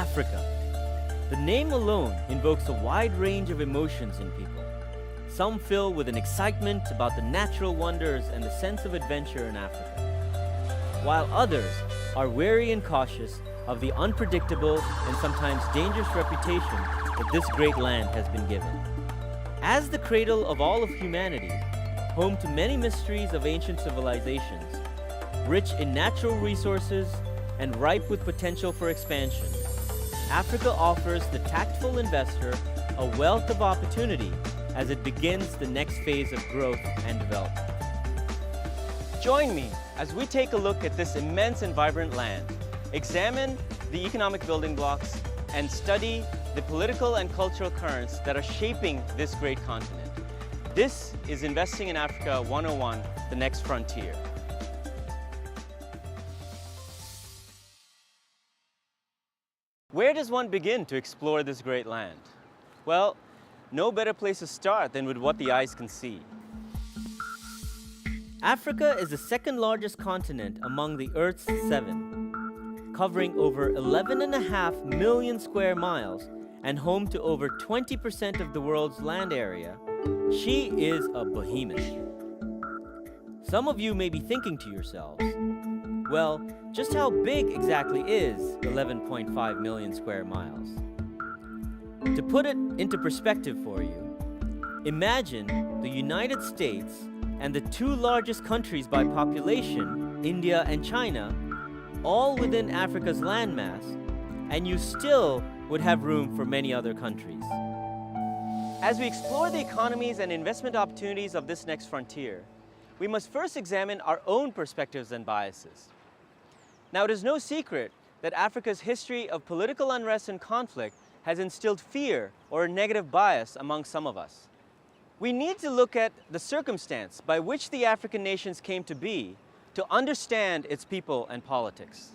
Africa. The name alone invokes a wide range of emotions in people. Some filled with an excitement about the natural wonders and the sense of adventure in Africa, while others are wary and cautious of the unpredictable and sometimes dangerous reputation that this great land has been given. As the cradle of all of humanity, home to many mysteries of ancient civilizations, rich in natural resources and ripe with potential for expansion, Africa offers the tactful investor a wealth of opportunity as it begins the next phase of growth and development. Join me as we take a look at this immense and vibrant land, examine the economic building blocks, and study the political and cultural currents that are shaping this great continent. This is Investing in Africa 101, the next frontier. Where does one begin to explore this great land? Well, no better place to start than with what the eyes can see. Africa is the second largest continent among the Earth's 7, covering over 11.5 million square miles and home to over 20% of the world's land area. She is a behemoth. Some of you may be thinking to yourselves, well, just how big exactly is 11.5 million square miles? To put it into perspective for you, imagine the United States and the two largest countries by population, India and China, all within Africa's landmass, and you still would have room for many other countries. As we explore the economies and investment opportunities of this next frontier, we must first examine our own perspectives and biases. Now, it is no secret that Africa's history of political unrest and conflict has instilled fear or a negative bias among some of us. We need to look at the circumstance by which the African nations came to be to understand its people and politics.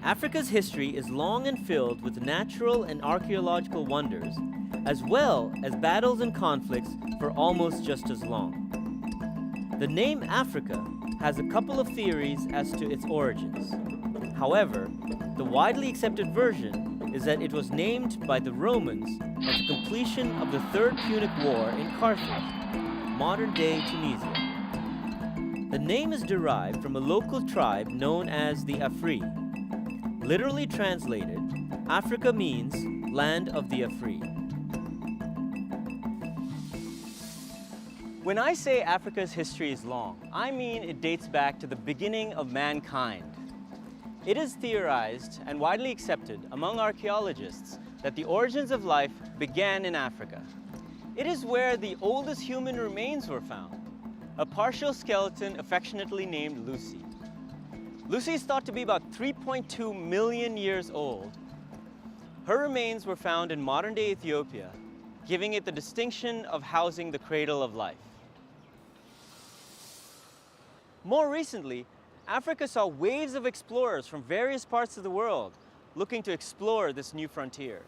Africa's history is long and filled with natural and archaeological wonders, as well as battles and conflicts for almost just as long. The name Africa has a couple of theories as to its origins. However, the widely accepted version is that it was named by the Romans at the completion of the Third Punic War in Carthage, modern-day Tunisia. The name is derived from a local tribe known as the Afri. Literally translated, Africa means land of the Afri. When I say Africa's history is long, I mean it dates back to the beginning of mankind. It is theorized and widely accepted among archaeologists that the origins of life began in Africa. It is where the oldest human remains were found, a partial skeleton affectionately named Lucy. Lucy is thought to be about 3.2 million years old. Her remains were found in modern-day Ethiopia, giving it the distinction of housing the cradle of life. More recently, Africa saw waves of explorers from various parts of the world looking to explore this new frontier.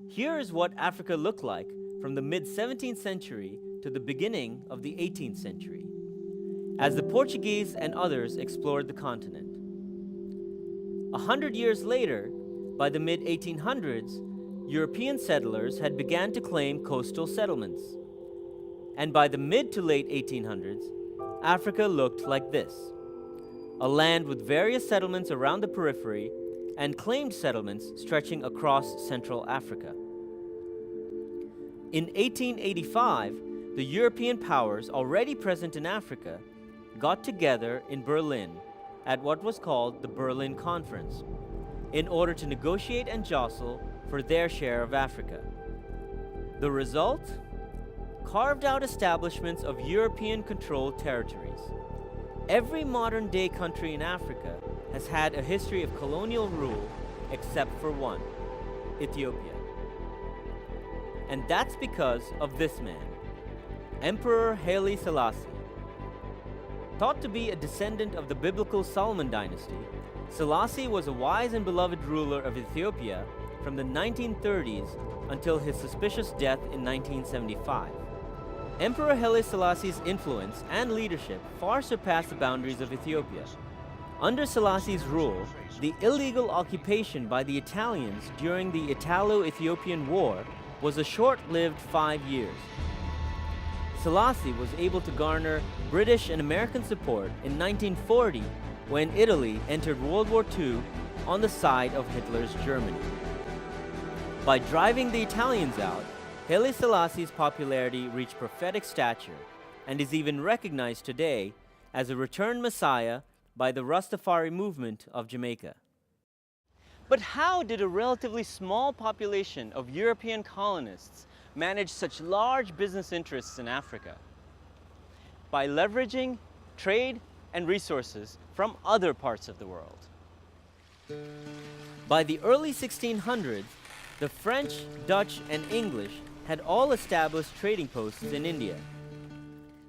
Here is what Africa looked like from the mid-17th century to the beginning of the 18th century, as the Portuguese and others explored the continent. 100 years later, by the mid-1800s, European settlers had begun to claim coastal settlements. And by the mid to late 1800s, Africa looked like this: a land with various settlements around the periphery and claimed settlements stretching across Central Africa. In 1885, the European powers already present in Africa got together in Berlin at what was called the Berlin Conference in order to negotiate and jostle for their share of Africa. The result? Carved out establishments of European-controlled territories. Every modern-day country in Africa has had a history of colonial rule except for one, Ethiopia. And that's because of this man, Emperor Haile Selassie. Thought to be a descendant of the biblical Solomon dynasty, Selassie was a wise and beloved ruler of Ethiopia from the 1930s until his suspicious death in 1975. Emperor Haile Selassie's influence and leadership far surpassed the boundaries of Ethiopia. Under Selassie's rule, the illegal occupation by the Italians during the Italo-Ethiopian War was a short-lived 5 years. Selassie was able to garner British and American support in 1940 when Italy entered World War II on the side of Hitler's Germany. By driving the Italians out, Haile Selassie's popularity reached prophetic stature and is even recognized today as a returned messiah by the Rastafari movement of Jamaica. But how did a relatively small population of European colonists manage such large business interests in Africa? By leveraging trade and resources from other parts of the world. By the early 1600s, the French, Dutch, and English had all established trading posts in India.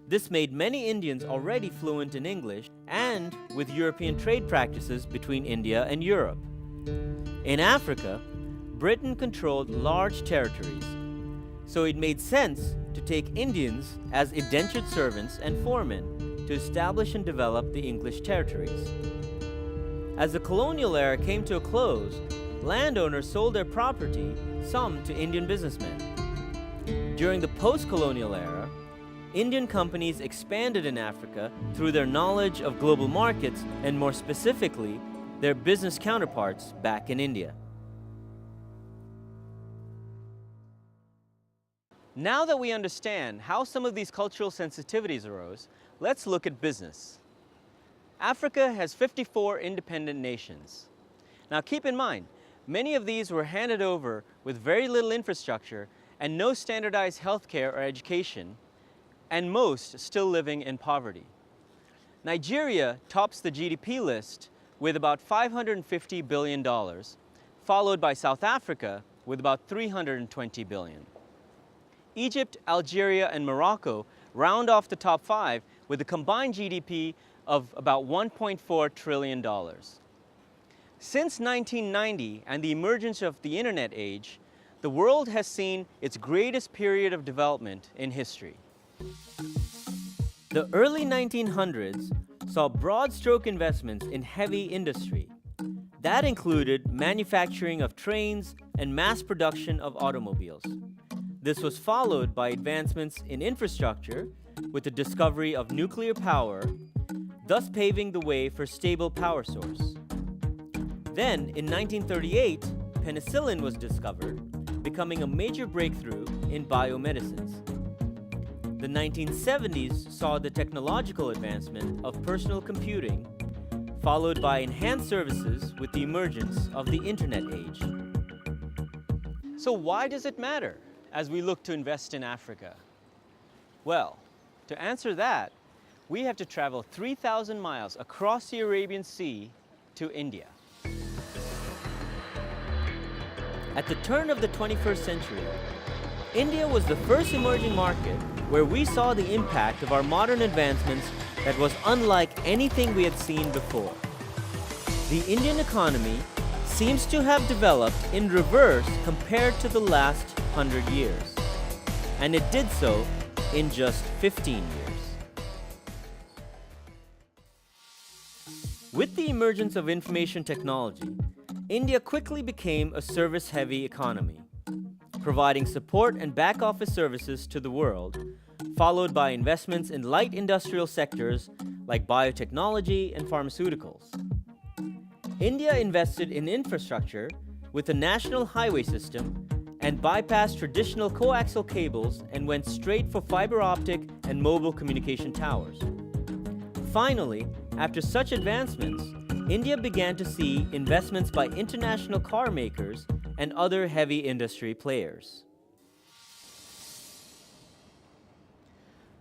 This made many Indians already fluent in English and with European trade practices between India and Europe. In Africa, Britain controlled large territories, so it made sense to take Indians as indentured servants and foremen to establish and develop the English territories. As the colonial era came to a close, landowners sold their property, some to Indian businessmen. During the post-colonial era, Indian companies expanded in Africa through their knowledge of global markets and more specifically, their business counterparts back in India. Now that we understand how some of these cultural sensitivities arose, let's look at business. Africa has 54 independent nations. Now keep in mind, many of these were handed over with very little infrastructure and no standardized healthcare or education, and most still living in poverty. Nigeria tops the GDP list with about $550 billion, followed by South Africa with about $320 billion. Egypt, Algeria, and Morocco round off the top 5 with a combined GDP of about $1.4 trillion. Since 1990 and the emergence of the internet age, the world has seen its greatest period of development in history. The early 1900s saw broad-stroke investments in heavy industry. That included manufacturing of trains and mass production of automobiles. This was followed by advancements in infrastructure with the discovery of nuclear power, thus paving the way for stable power source. Then, in 1938, penicillin was discovered, becoming a major breakthrough in biomedicines. The 1970s saw the technological advancement of personal computing, followed by enhanced services with the emergence of the internet age. So why does it matter as we look to invest in Africa? Well, to answer that, we have to travel 3,000 miles across the Arabian Sea to India. At the turn of the 21st century, India was the first emerging market where we saw the impact of our modern advancements that was unlike anything we had seen before. The Indian economy seems to have developed in reverse compared to the last 100 years, and it did so in just 15 years. With the emergence of information technology, India quickly became a service-heavy economy, providing support and back-office services to the world, followed by investments in light industrial sectors like biotechnology and pharmaceuticals. India invested in infrastructure with a national highway system and bypassed traditional coaxial cables and went straight for fiber optic and mobile communication towers. Finally, after such advancements, India began to see investments by international car makers and other heavy industry players.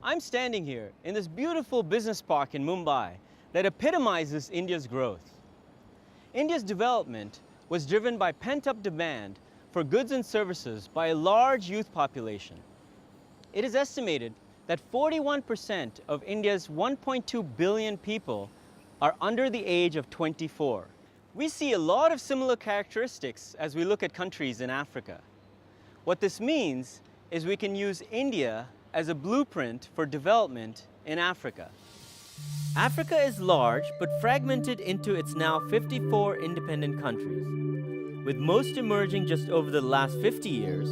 I'm standing here in this beautiful business park in Mumbai that epitomizes India's growth. India's development was driven by pent-up demand for goods and services by a large youth population. It is estimated that 41% of India's 1.2 billion people are under the age of 24. We see a lot of similar characteristics as we look at countries in Africa. What this means is we can use India as a blueprint for development in Africa. Africa is large but fragmented into its now 54 independent countries. With most emerging just over the last 50 years,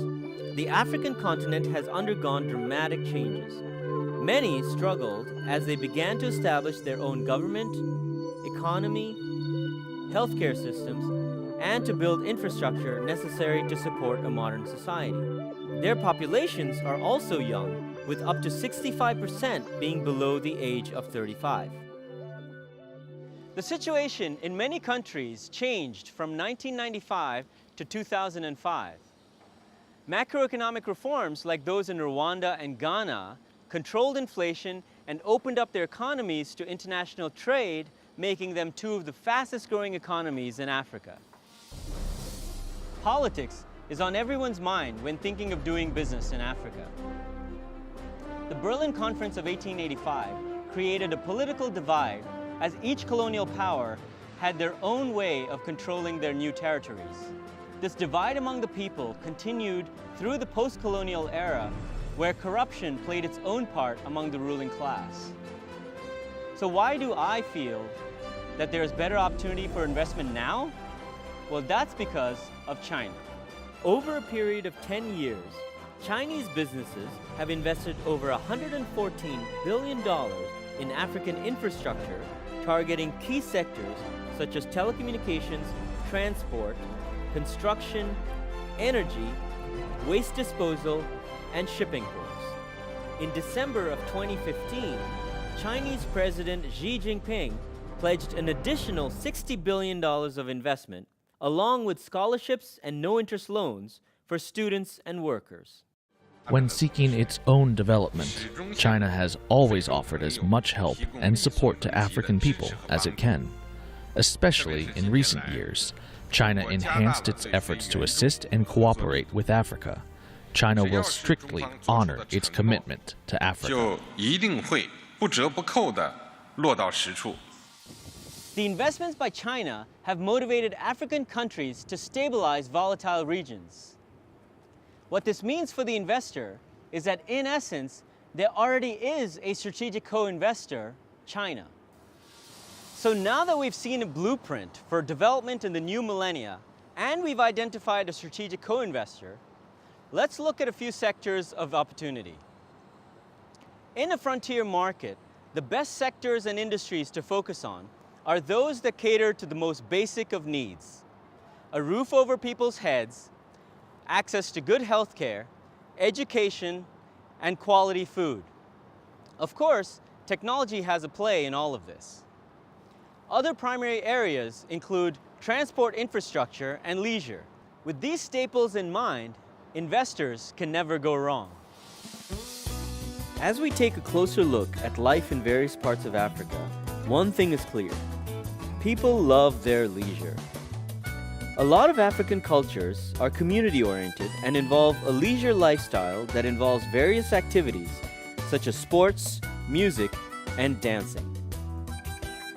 the African continent has undergone dramatic changes. Many struggled as they began to establish their own government, economy, healthcare systems, and to build infrastructure necessary to support a modern society. Their populations are also young, with up to 65% being below the age of 35. The situation in many countries changed from 1995 to 2005. Macroeconomic reforms like those in Rwanda and Ghana controlled inflation and opened up their economies to international trade, making them two of the fastest growing economies in Africa. Politics is on everyone's mind when thinking of doing business in Africa. The Berlin Conference of 1885 created a political divide as each colonial power had their own way of controlling their new territories. This divide among the people continued through the post-colonial era, where corruption played its own part among the ruling class. So why do I feel that there is better opportunity for investment now? Well, that's because of China. Over a period of 10 years, Chinese businesses have invested over $114 billion in African infrastructure, targeting key sectors such as telecommunications, transport, construction, energy, waste disposal, and shipping ports. In December of 2015, Chinese President Xi Jinping pledged an additional $60 billion of investment, along with scholarships and no-interest loans for students and workers. When seeking its own development, China has always offered as much help and support to African people as it can. Especially in recent years, China enhanced its efforts to assist and cooperate with Africa. China will strictly honor its commitment to Africa. The investments by China have motivated African countries to stabilize volatile regions. What this means for the investor is that, in essence, there already is a strategic co-investor, China. So now that we've seen a blueprint for development in the new millennia, and we've identified a strategic co-investor, let's look at a few sectors of opportunity. In a frontier market, the best sectors and industries to focus on are those that cater to the most basic of needs: a roof over people's heads, access to good health care, education, and quality food. Of course, technology has a play in all of this. Other primary areas include transport infrastructure and leisure. With these staples in mind, investors can never go wrong. As we take a closer look at life in various parts of Africa, one thing is clear: people love their leisure. A lot of African cultures are community-oriented and involve a leisure lifestyle that involves various activities such as sports, music, and dancing.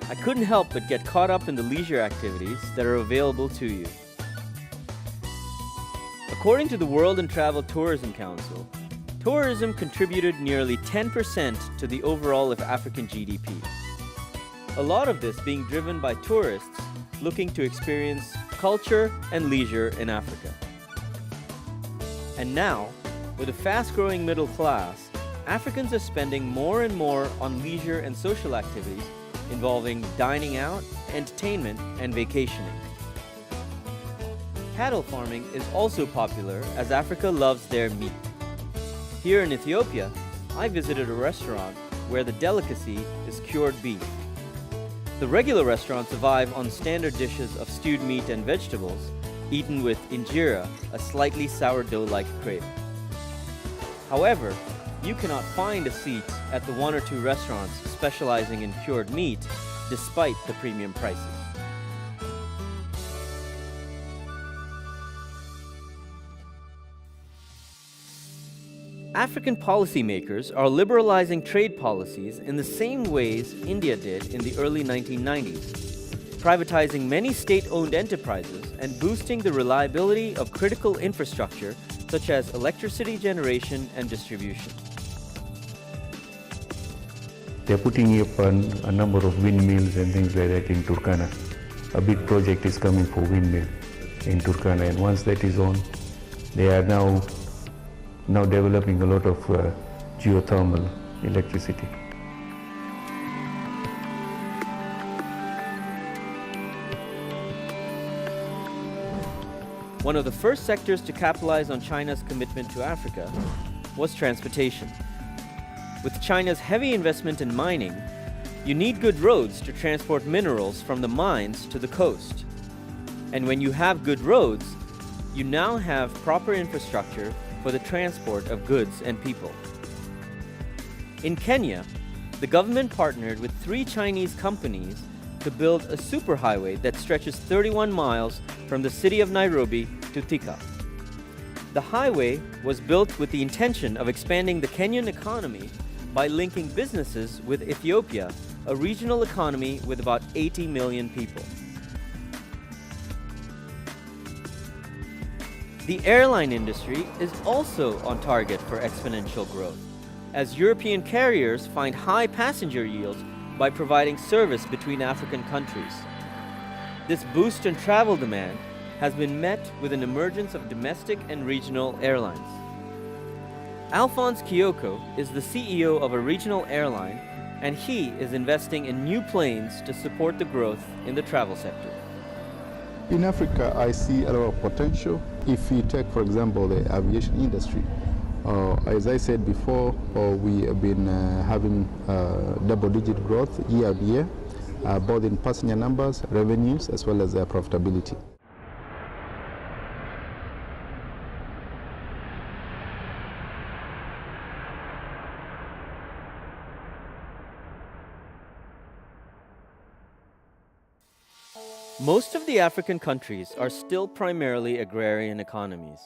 I couldn't help but get caught up in the leisure activities that are available to you. According to the World and Travel Tourism Council, tourism contributed nearly 10% to the overall of African GDP. A lot of this being driven by tourists looking to experience culture and leisure in Africa. And now, with a fast-growing middle class, Africans are spending more and more on leisure and social activities involving dining out, entertainment, and vacationing. Cattle farming is also popular as Africa loves their meat. Here in Ethiopia, I visited a restaurant where the delicacy is cured beef. The regular restaurants survive on standard dishes of stewed meat and vegetables, eaten with injera, a slightly sourdough-like crepe. However, you cannot find a seat at the one or two restaurants specializing in cured meat, despite the premium prices. African policymakers are liberalizing trade policies in the same ways India did in the early 1990s, privatizing many state-owned enterprises and boosting the reliability of critical infrastructure such as electricity generation and distribution. They're putting up a number of windmills and things like that in Turkana. A big project is coming for windmill in Turkana, and once that is on, they are now developing a lot of geothermal electricity. One of the first sectors to capitalize on China's commitment to Africa was transportation. With China's heavy investment in mining, you need good roads to transport minerals from the mines to the coast. And when you have good roads, you now have proper infrastructure for the transport of goods and people. In Kenya, the government partnered with 3 Chinese companies to build a superhighway that stretches 31 miles from the city of Nairobi to Thika. The highway was built with the intention of expanding the Kenyan economy by linking businesses with Ethiopia, a regional economy with about 80 million people. The airline industry is also on target for exponential growth, as European carriers find high passenger yields by providing service between African countries. This boost in travel demand has been met with an emergence of domestic and regional airlines. Alphonse Kioko is the CEO of a regional airline, and he is investing in new planes to support the growth in the travel sector. In Africa, I see a lot of potential. If you take, for example, the aviation industry, as I said before, we have been having double-digit growth year on year, both in passenger numbers, revenues, as well as their profitability. Most of the African countries are still primarily agrarian economies.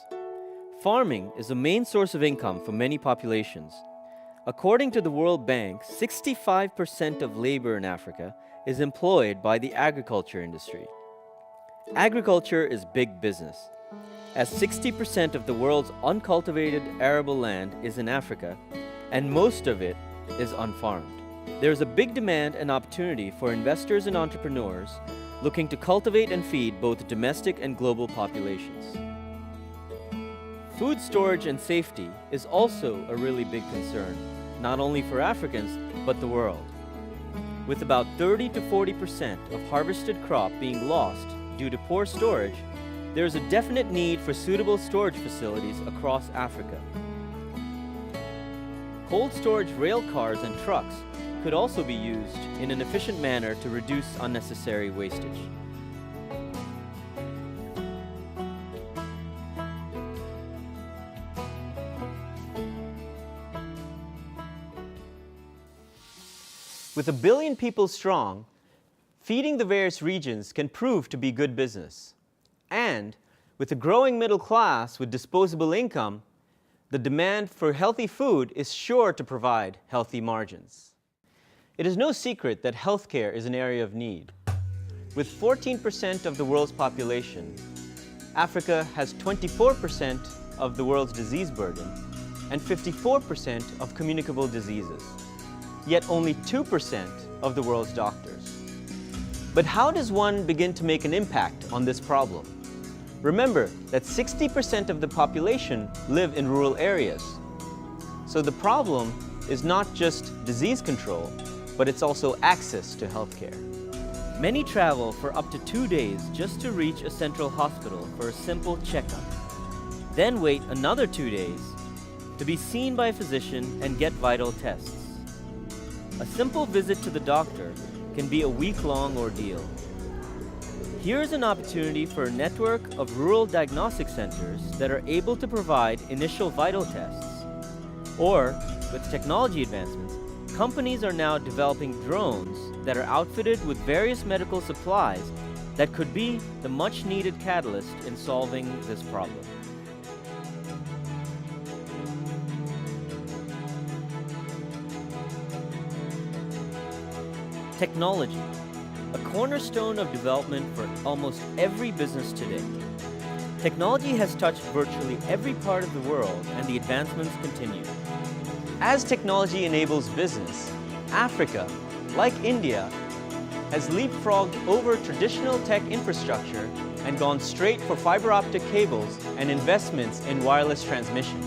Farming is the main source of income for many populations. According to the World Bank, 65% of labor in Africa is employed by the agriculture industry. Agriculture is big business, as 60% of the world's uncultivated arable land is in Africa, and most of it is unfarmed. There is a big demand and opportunity for investors and entrepreneurs looking to cultivate and feed both domestic and global populations. Food storage and safety is also a really big concern, not only for Africans, but the world. With about 30 to 40% of harvested crop being lost due to poor storage, there is a definite need for suitable storage facilities across Africa. Cold storage rail cars and trucks could also be used in an efficient manner to reduce unnecessary wastage. With 1 billion people strong, feeding the various regions can prove to be good business. And with a growing middle class with disposable income, the demand for healthy food is sure to provide healthy margins. It is no secret that healthcare is an area of need. With 14% of the world's population, Africa has 24% of the world's disease burden and 54% of communicable diseases, yet only 2% of the world's doctors. But how does one begin to make an impact on this problem? Remember that 60% of the population live in rural areas. So the problem is not just disease control, but it's also access to healthcare. Many travel for up to 2 days just to reach a central hospital for a simple checkup, then wait another 2 days to be seen by a physician and get vital tests. A simple visit to the doctor can be a week-long ordeal. Here's an opportunity for a network of rural diagnostic centers that are able to provide initial vital tests. Or, with technology advancements, companies are now developing drones that are outfitted with various medical supplies that could be the much-needed catalyst in solving this problem. Technology, a cornerstone of development for almost every business today. Technology has touched virtually every part of the world, and the advancements continue. As technology enables business, Africa, like India, has leapfrogged over traditional tech infrastructure and gone straight for fiber optic cables and investments in wireless transmission.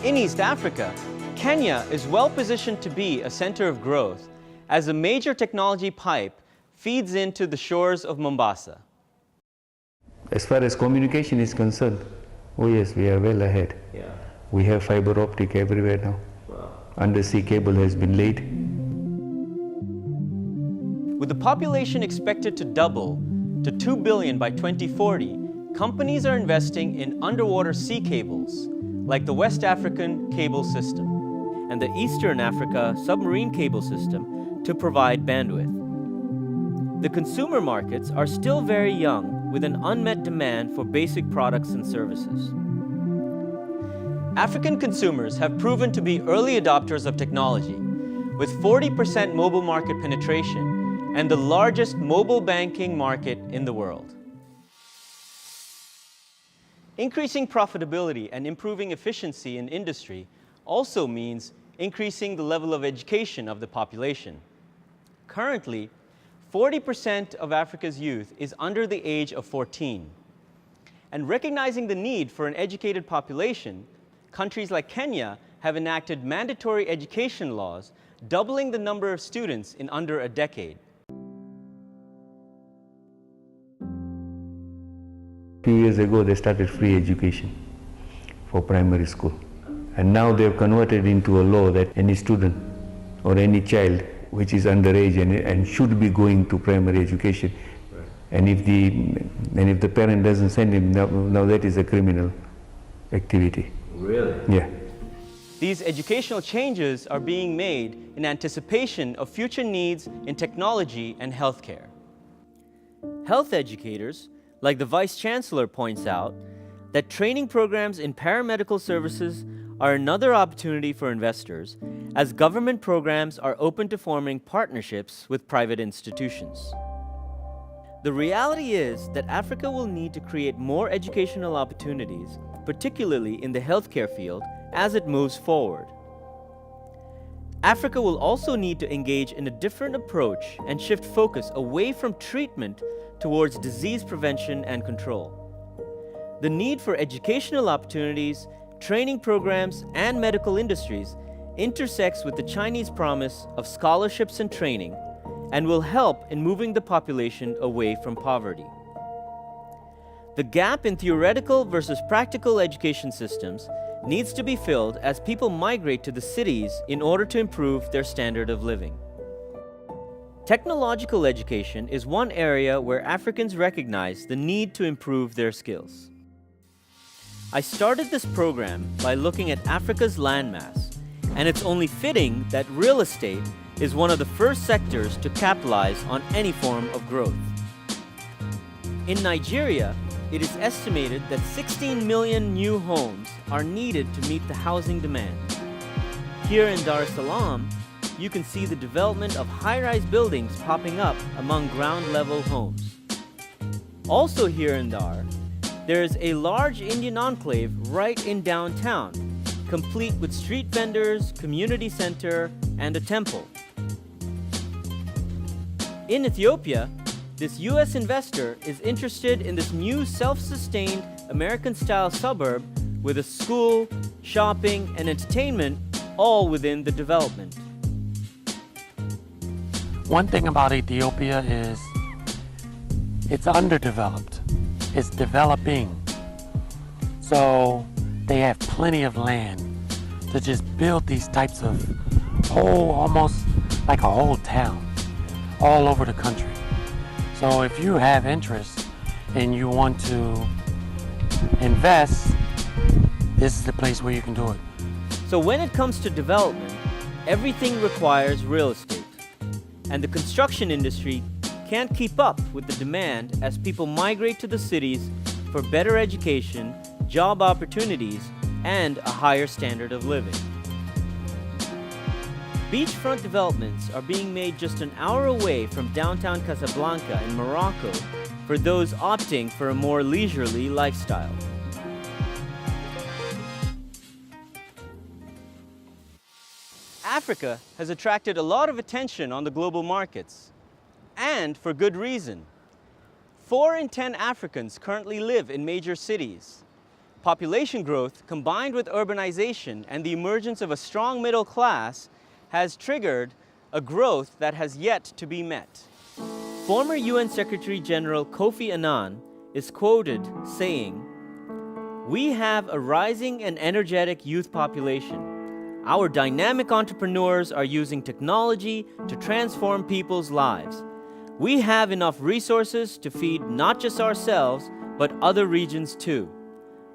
In East Africa, Kenya is well positioned to be a center of growth as a major technology pipe feeds into the shores of Mombasa. As far as communication is concerned, oh yes, we are well ahead. Yeah. We have fiber optic everywhere now. Wow. Undersea cable has been laid. With the population expected to double to 2 billion by 2040, companies are investing in underwater sea cables, like the West African cable system and the Eastern Africa submarine cable system to provide bandwidth. The consumer markets are still very young, with an unmet demand for basic products and services. African consumers have proven to be early adopters of technology, with 40% mobile market penetration and the largest mobile banking market in the world. Increasing profitability and improving efficiency in industry also means increasing the level of education of the population. Currently, 40% of Africa's youth is under the age of 14. And recognizing the need for an educated population, countries like Kenya have enacted mandatory education laws, doubling the number of students in under a decade. A few years ago, they started free education for primary school. And now they have converted into a law that any student or any child which is underage and should be going to primary education, right. and if the parent doesn't send him, now that is a criminal activity. Really? Yeah. These educational changes are being made in anticipation of future needs in technology and healthcare. Health educators, like the Vice Chancellor points out, that training programs in paramedical services are another opportunity for investors, as government programs are open to forming partnerships with private institutions. The reality is that Africa will need to create more educational opportunities, particularly in the healthcare field, as it moves forward. Africa will also need to engage in a different approach and shift focus away from treatment towards disease prevention and control. The need for educational opportunities, training programs, and medical industries intersects with the Chinese promise of scholarships and training and will help in moving the population away from poverty. The gap in theoretical versus practical education systems needs to be filled as people migrate to the cities in order to improve their standard of living. Technological education is one area where Africans recognize the need to improve their skills. I started this program by looking at Africa's landmass, and it's only fitting that real estate is one of the first sectors to capitalize on any form of growth. In Nigeria, it is estimated that 16 million new homes are needed to meet the housing demand. Here in Dar es Salaam, you can see the development of high-rise buildings popping up among ground-level homes. Also here in Dar, there is a large Indian enclave right in downtown, complete with street vendors, community center, and a temple. In Ethiopia, this US investor is interested in this new self-sustained American-style suburb with a school, shopping, and entertainment all within the development. One thing about Ethiopia is it's underdeveloped. It's developing. So they have plenty of land to just build these types of almost like a whole town all over the country. So if you have interest and you want to invest, this is the place where you can do it. So when it comes to development, everything requires real estate. And the construction industry can't keep up with the demand as people migrate to the cities for better education, job opportunities, and a higher standard of living. Beachfront developments are being made just an hour away from downtown Casablanca in Morocco for those opting for a more leisurely lifestyle. Africa has attracted a lot of attention on the global markets, and for good reason. 4 in 10 Africans currently live in major cities. Population growth combined with urbanization and the emergence of a strong middle class has triggered a growth that has yet to be met. Former UN Secretary General Kofi Annan is quoted saying, "We have a rising and energetic youth population. Our dynamic entrepreneurs are using technology to transform people's lives. We have enough resources to feed not just ourselves, but other regions too.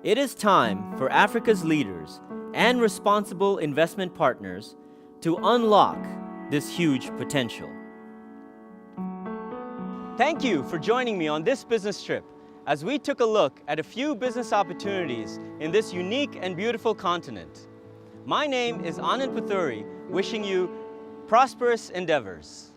It is time for Africa's leaders and responsible investment partners to unlock this huge potential." Thank you for joining me on this business trip as we took a look at a few business opportunities in this unique and beautiful continent. My name is Anand Puthuri, wishing you prosperous endeavors.